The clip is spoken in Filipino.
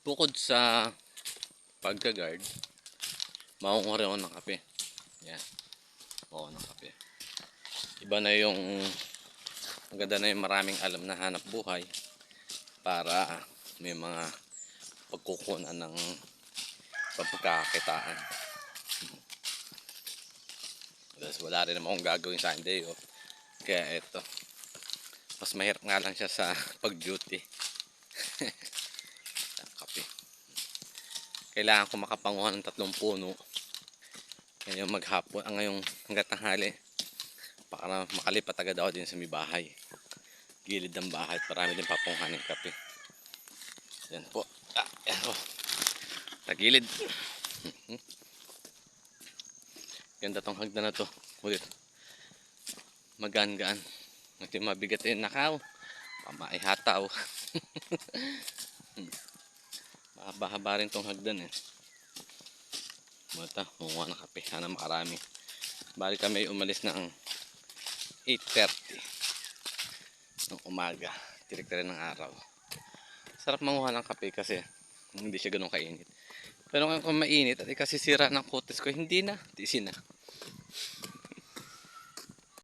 Bukod sa pagka-guard, makunguha rin ako ng kape. Yan, makunguha ng kape. Iba na yung, maganda na yung maraming alam na hanap buhay para may mga pagkukunan ng pagkakakitaan. Tapos wala rin naman akong gagawin sa hindi, oh. Kaya eto, mas mahirap nga lang siya sa pag-duty. Kape. Kailangan ko makapanguha ng 3 puno. Ngayon maghapon, ngayong hanggat tanghali, para makalipat agad ako din sa may bahay. Gilid ng bahay, marami din papunguhan ng kape. Yan po. Yan po. Tagilid. Ganda tong hagdan na to. Ulit. Magaan-gaan. Hindi mabigat yung nakaw. Pamaihataw. Mahaba-haba rin tong hagdan eh. Mata, munguha ng kape. Sana makarami. Bali kami umalis na ang 8:30 ng umaga. Tirik na rin ng araw. Sarap manguha ng kape kasi hindi siya ganun kainit. Pero kung mainit at kasi sira ng kutis ko, hindi na. Tiisin na.